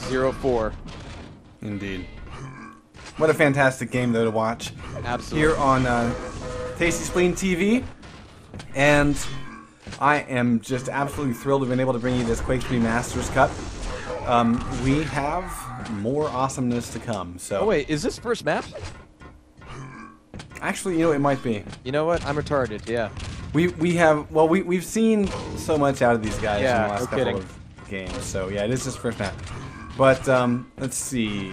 0-4. Indeed. What a fantastic game, though, to watch. Absolutely. Here on Tasty Spleen TV. And I am just absolutely thrilled to have been able to bring you this Quake 3 Masters Cup. We have more awesomeness to come. So. Oh wait, is this first map? Actually, you know, it might be. You know what? I'm retarded. Yeah. We've seen so much out of these guys in the last no couple kidding. of games. So yeah, it is this first map. But let's see.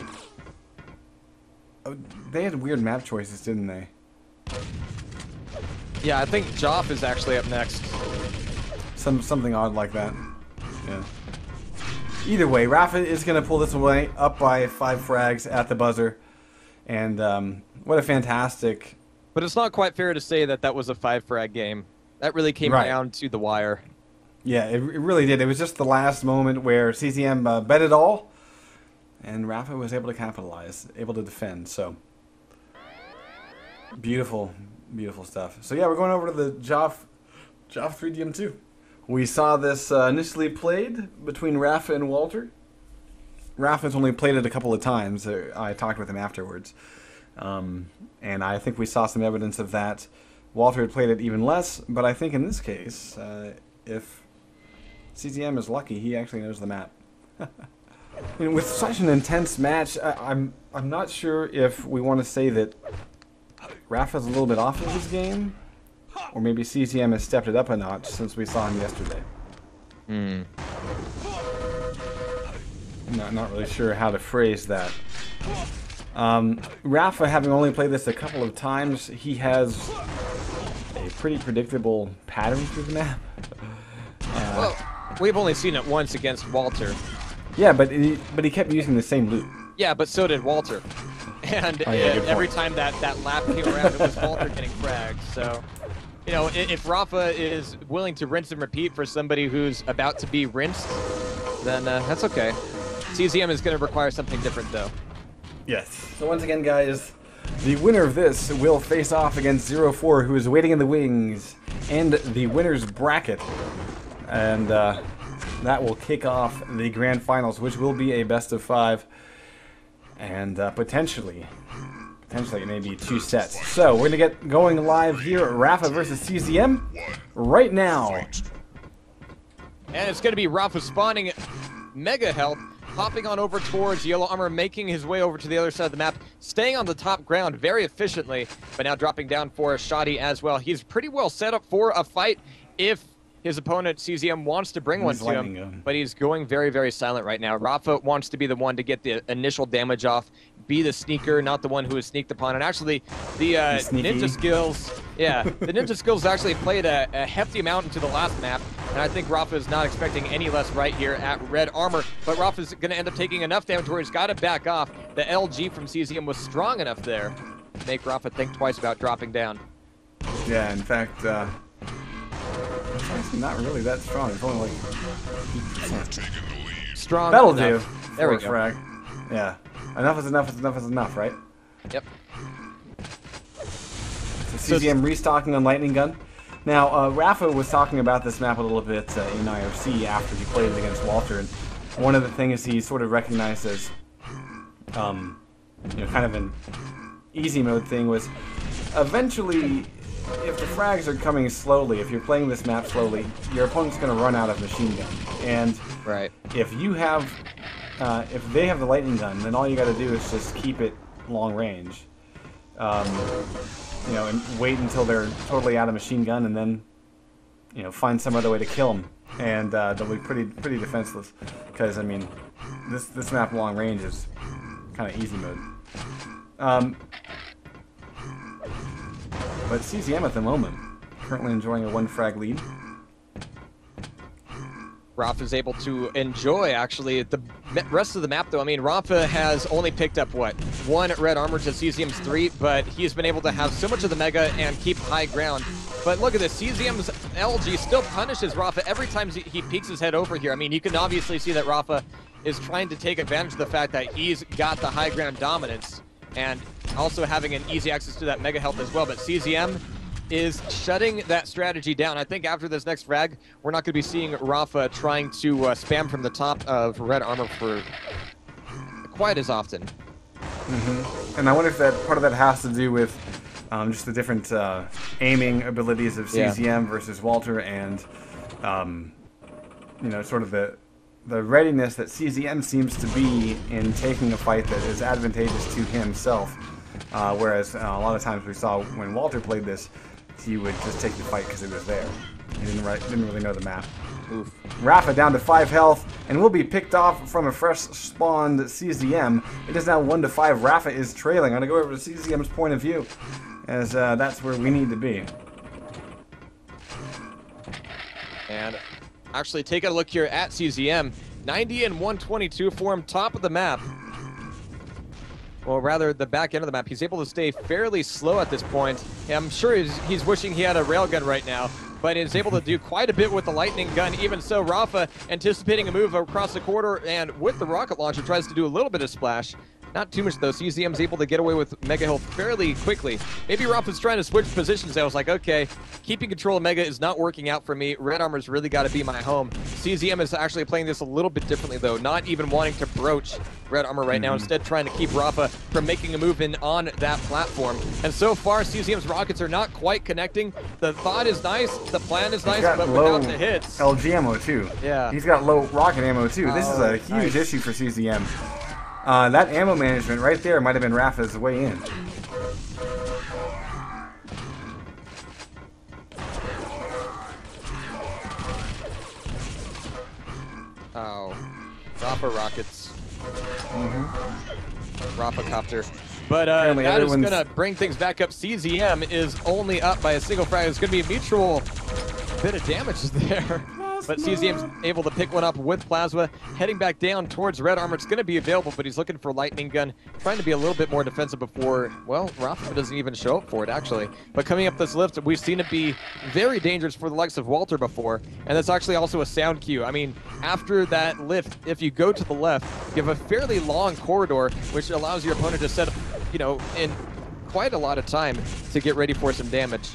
Oh, they had weird map choices, didn't they? Yeah, I think Joff is actually up next. Something odd like that. Yeah. Either way, Rafa is going to pull this away, up by 5 frags at the buzzer. And what a fantastic... But it's not quite fair to say that that was a 5-frag game. That really came down to the wire. Yeah, it really did. It was just the last moment where CCM bet it all. And Rafa was able to capitalize, able to defend. So, beautiful, beautiful stuff. So yeah, we're going over to the Joff 3DM2. We saw this initially played between Rafa and Walter. Rafa's only played it a couple of times. I talked with him afterwards. And I think we saw some evidence of that. Walter had played it even less, but I think in this case, if CCM is lucky, he actually knows the map. And with such an intense match, I'm not sure if we want to say that Rafa's a little bit off of his game, or maybe CCM has stepped it up a notch since we saw him yesterday. Not really sure how to phrase that. Rafa, having only played this a couple of times, he has a pretty predictable pattern through the map. Well, we've only seen it once against Walter. Yeah, but he kept using the same loop. Yeah, but so did Walter. And every time that lap came around, it was Walter getting fragged. So, you know, if Rafa is willing to rinse and repeat for somebody who's about to be rinsed, then that's okay. CCM is going to require something different, though. Yes. So once again, guys, the winner of this will face off against 0-4, who is waiting in the wings, and the winner's bracket. And that will kick off the grand finals, which will be a best of 5. And potentially it may be 2 sets. So we're going to get going live here at Rafa versus CCM right now. And it's going to be Rafa spawning Mega Health, hopping on over towards Yellow Armor, making his way over to the other side of the map, staying on the top ground very efficiently, but now dropping down for a Shoddy as well. He's pretty well set up for a fight if his opponent, CCM, wants to bring one to him, but he's going very, very silent right now. Rafa wants to be the one to get the initial damage off, be the sneaker, not the one who is sneaked upon. And actually, the ninja skills, the ninja skills actually played a hefty amount into the last map, and I think Rafa is not expecting any less right here at Red Armor, but Rafa's going to end up taking enough damage where he's got to back off. The LG from CCM was strong enough there to make Rafa think twice about dropping down. Yeah, in fact, it's not really that strong. It's only like 8%. Strong. That'll enough. do. There we For a go. frag. Yeah. Enough is enough is enough is enough, right? Yep. So CCM restocking on Lightning Gun. Now, Rafa was talking about this map a little bit in IRC after he played it against Walter, and one of the things he sort of recognized as, you know, kind of an easy mode thing was eventually, if the frags are coming slowly, if you're playing this map slowly, your opponent's going to run out of machine gun. And if you have, if they have the lightning gun, then all you got to do is just keep it long range. You know, and wait until they're totally out of machine gun, and then, you know, find some other way to kill them, and they'll be pretty defenseless. Because I mean, this map long range is kind of easy mode. But CCM at the moment, currently enjoying a 1 frag lead. Rafa is able to enjoy, actually, the rest of the map, though. I mean, Rafa has only picked up, what, 1 red armor to CZM's 3, but he's been able to have so much of the mega and keep high ground. But look at this, CZM's LG still punishes Rafa every time he peeks his head over here. I mean, you can obviously see that Rafa is trying to take advantage of the fact that he's got the high ground dominance, and also having an easy access to that mega health as well. But CZM is shutting that strategy down. I think after this next frag, we're not going to be seeing Rafa trying to spam from the top of red armor for quite as often. And I wonder if that part of that has to do with just the different aiming abilities of CZM versus Walter, and you know, sort of the readiness that CZM seems to be in taking a fight that is advantageous to himself. Whereas a lot of times we saw when Walter played this, he would just take the fight because it was there. He didn't really know the map. Oof. Rafa down to 5 health, and will be picked off from a fresh spawned CZM. It is now 1-5. Rafa is trailing. I'm going to go over to CZM's point of view, as that's where we need to be. And actually, take a look here at CZM. 90 and 122 for him, top of the map. Well, rather, the back end of the map. He's able to stay fairly slow at this point. I'm sure he's wishing he had a railgun right now, but is able to do quite a bit with the lightning gun. Even so, Rafa anticipating a move across the corridor, and with the rocket launcher tries to do a little bit of splash. Not too much, though. CZM's able to get away with Mega Health fairly quickly. Maybe Rafa's trying to switch positions. I was like, okay, keeping control of Mega is not working out for me. Red Armor's really got to be my home. CZM is actually playing this a little bit differently, though. Not even wanting to broach Red Armor right now. Instead, trying to keep Rafa from making a move in on that platform. And so far, CZM's rockets are not quite connecting. The thought is nice. The plan is nice, but without the hits. LG ammo, too. Yeah. He's got low rocket ammo, too. This is a huge issue for CZM. That ammo management right there might have been Rafa's way in. Oh, Rafa rockets. Rafa copter. But that is going to bring things back up. CZM is only up by a single frag. It's going to be a mutual bit of damage there. But CZM's able to pick one up with Plasma, heading back down towards Red Armor. It's going to be available, but he's looking for Lightning Gun, trying to be a little bit more defensive before, well, Rafa doesn't even show up for it, actually. But coming up this lift, we've seen it be very dangerous for the likes of Walter before, and that's actually also a sound cue. I mean, after that lift, if you go to the left, you have a fairly long corridor, which allows your opponent to set up, you know, in quite a lot of time to get ready for some damage.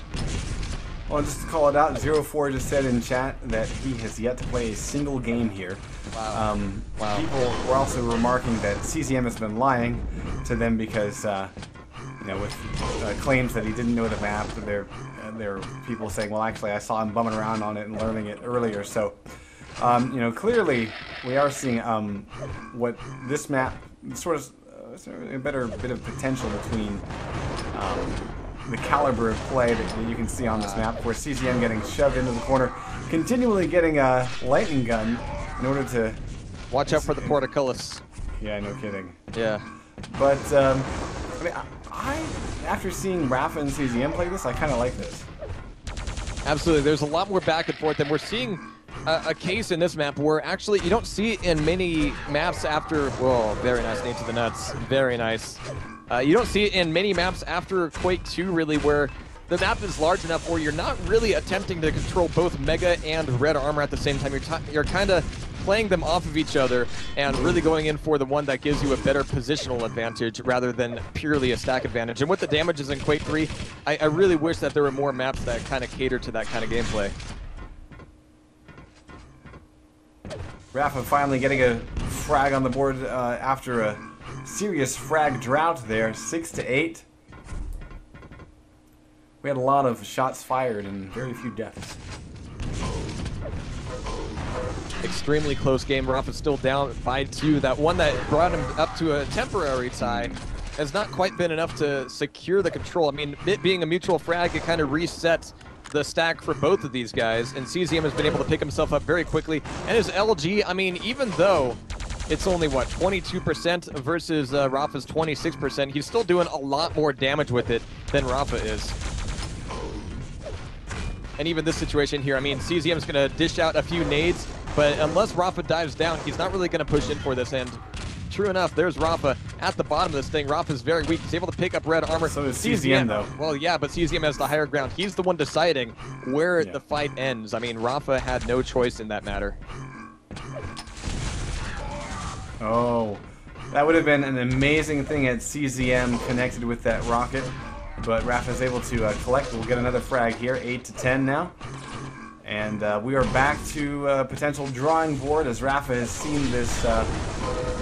Well, just to call it out, 04 just said in chat that he has yet to play a single game here. Wow. People were also remarking that CZM has been lying to them because, you know, with claims that he didn't know the map. There are people saying, well, actually, I saw him bumming around on it and learning it earlier. So, you know, clearly we are seeing what this map sort of a better bit of potential between. The caliber of play that you can see on this map, where CZM getting shoved into the corner, continually getting a lightning gun in order to... Watch out for the portcullis. Yeah, no kidding. Yeah. But, I mean, after seeing Rafa and CZM play this, I kind of like this. Absolutely. There's a lot more back and forth, and we're seeing a case in this map where actually you don't see it in many maps after... Whoa, very nice, nade to the nuts. Very nice. You don't see it in many maps after Quake 2, really, where the map is large enough where you're not really attempting to control both Mega and Red Armor at the same time. You're kind of playing them off of each other and really going in for the one that gives you a better positional advantage rather than purely a stack advantage. And with the damages in Quake 3, I really wish that there were more maps that kind of cater to that kind of gameplay. Rafa finally getting a frag on the board after a serious frag drought there, 6-8. We had a lot of shots fired and very few deaths. Extremely close game. Rafa's still down by 2. That one that brought him up to a temporary tie has not quite been enough to secure the control. I mean, it being a mutual frag, it kind of resets the stack for both of these guys, and CZM has been able to pick himself up very quickly. And his LG, I mean, even though it's only, what, 22% versus Rafa's 26%, he's still doing a lot more damage with it than Rafa is. And even this situation here, I mean, CZM's going to dish out a few nades, but unless Rafa dives down, he's not really going to push in for this. And true enough, there's Rafa at the bottom of this thing. Rafa's very weak. He's able to pick up Red Armor. So does CZM, though. Well, yeah, but CZM has the higher ground. He's the one deciding where the fight ends. I mean, Rafa had no choice in that matter. Oh, that would have been an amazing thing had CZM connected with that rocket, but Rafa's able to collect. We'll get another frag here, 8-10 now. And we are back to potential drawing board as Rafa has seen this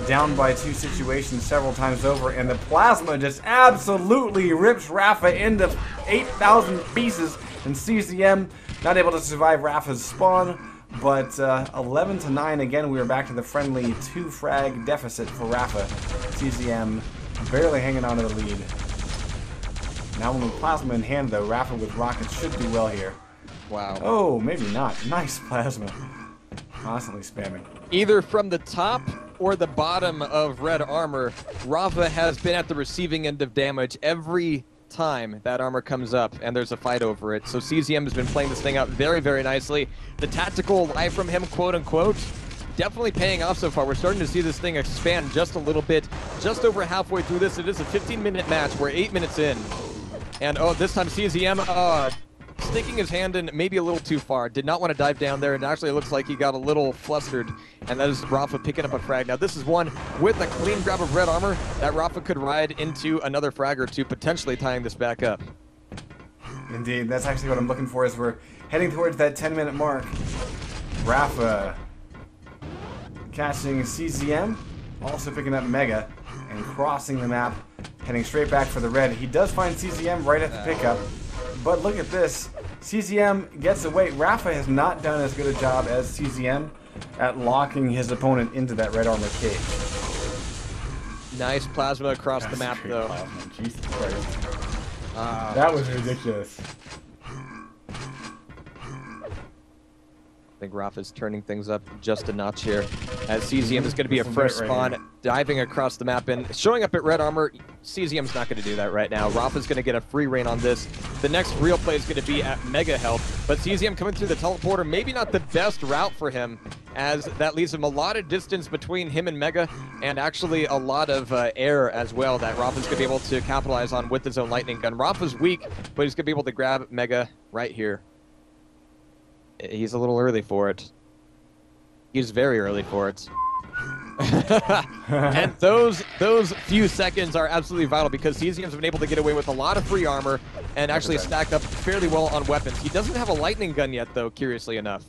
down by 2 situation several times over, and the plasma just absolutely rips Rafa into 8,000 pieces, and CZM not able to survive Rafa's spawn, but 11-9 again. We are back to the friendly 2 frag deficit for Rafa. CZM barely hanging on to the lead. Now with plasma in hand though, Rafa with rockets should do well here. Wow. Oh, maybe not. Nice plasma. Constantly spamming. Either from the top or the bottom of red armor, Rafa has been at the receiving end of damage every time that armor comes up and there's a fight over it. So CZM has been playing this thing out very, very nicely. The tactical lie from him, quote unquote, definitely paying off so far. We're starting to see this thing expand just a little bit. Just over halfway through this, it is a 15-minute match. We're 8 minutes in. And oh, this time CZM sticking his hand in maybe a little too far. Did not want to dive down there, and actually it looks like he got a little flustered, and that is Rafa picking up a frag. Now this is one with a clean grab of red armor that Rafa could ride into another frag or two, potentially tying this back up. Indeed, that's actually what I'm looking for as we're heading towards that 10-minute mark. Rafa catching CZM, also picking up Mega, and crossing the map, heading straight back for the red. He does find CZM right at the pickup. But look at this. CZM gets away. Rafa has not done as good a job as CZM at locking his opponent into that red armor cage. Nice plasma across the map, though. Plasma. Jesus Christ. That was ridiculous. I think Rafa's turning things up just a notch here, as CZM is going to be a first spawn, diving across the map and showing up at red armor. CZM's not going to do that right now. Rafa's going to get a free reign on this. The next real play is going to be at mega health, but CZM coming through the teleporter, maybe not the best route for him, as that leaves him a lot of distance between him and Mega, and actually a lot of air as well that Rafa's going to be able to capitalize on with his own lightning gun. Rafa's weak, but he's going to be able to grab Mega right here. He's a little early for it. He's very early for it. And those few seconds are absolutely vital because CZM's been able to get away with a lot of free armor and actually stack up fairly well on weapons. He doesn't have a lightning gun yet, though, curiously enough.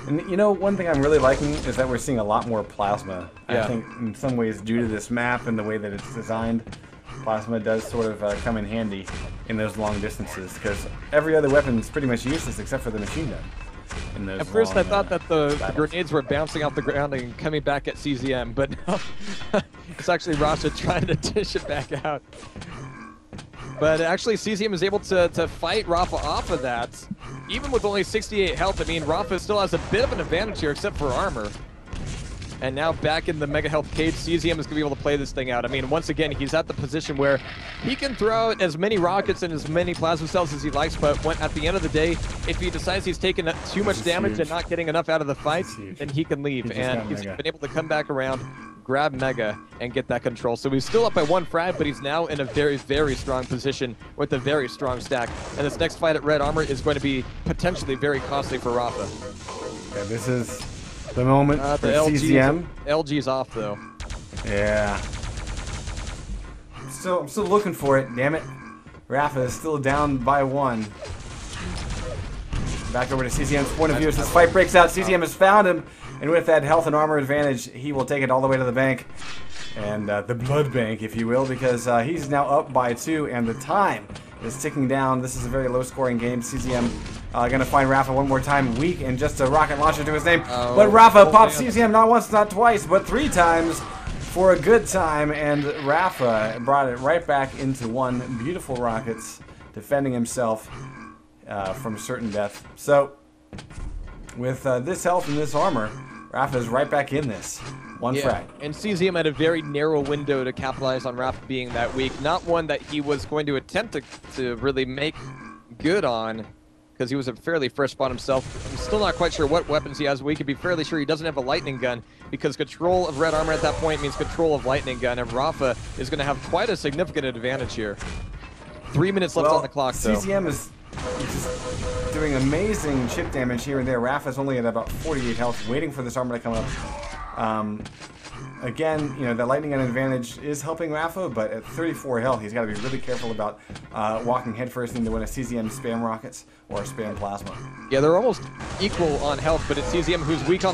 And you know, one thing I'm really liking is that we're seeing a lot more plasma. Yeah. I think in some ways due to this map and the way that it's designed, plasma does sort of come in handy in those long distances, because every other weapon is pretty much useless except for the machine gun. In those at first long, I thought that the battles. grenades were bouncing off the ground and coming back at CZM, but no, it's actually Rasha trying to dish it back out. But actually CZM is able to fight Rafa off of that. Even with only 68 health, I mean, Rafa still has a bit of an advantage here except for armor. And now back in the Mega Health cage, CZM is going to be able to play this thing out. I mean, once again, he's at the position where he can throw out as many rockets and as many plasma cells as he likes, but at the end of the day, if he decides he's taking too much damage and not getting enough out of the fight, then he can leave. And he's been able to come back around, grab Mega, and get that control. So he's still up by 1 frag, but he's now in a very, very strong position with a very strong stack. And this next fight at red armor is going to be potentially very costly for Rafa. Yeah, this is the moment for the CZM. LG's off, though. Yeah. I'm still looking for it, damn it. Rafa is still down by 1. Back over to CZM's point of view as this fight breaks out. CZM has found him, and with that health and armor advantage, he will take it all the way to the bank. And the blood bank, if you will, because he's now up by 2, and the time is ticking down. This is a very low-scoring game. CZM gonna find Rafa one more time, weak, and just a rocket launcher to his name. But Rafa pops CZM not once, not twice, but 3 times for a good time, and Rafa brought it right back into 1. Beautiful rockets, defending himself from certain death. So, with this health and this armor, Rafa is right back in this. 1 frag. And CZM had a very narrow window to capitalize on Rafa being that weak. Not one that he was going to attempt to really make good on, because he was a fairly fresh spawn himself. I'm still not quite sure what weapons he has. We can be fairly sure he doesn't have a lightning gun, because control of red armor at that point means control of lightning gun, and Rafa is going to have quite a significant advantage here. 3 minutes left on the clock, though. CZM is just doing amazing chip damage here and there. Rafa's only at about 48 health, waiting for this armor to come up. Again, you know, the lightning gun advantage is helping Rafa, but at 34 health, he's got to be really careful about walking headfirst into one of CZM's spam rockets or spam plasma. Yeah, they're almost equal on health, but it's CZM who's weak on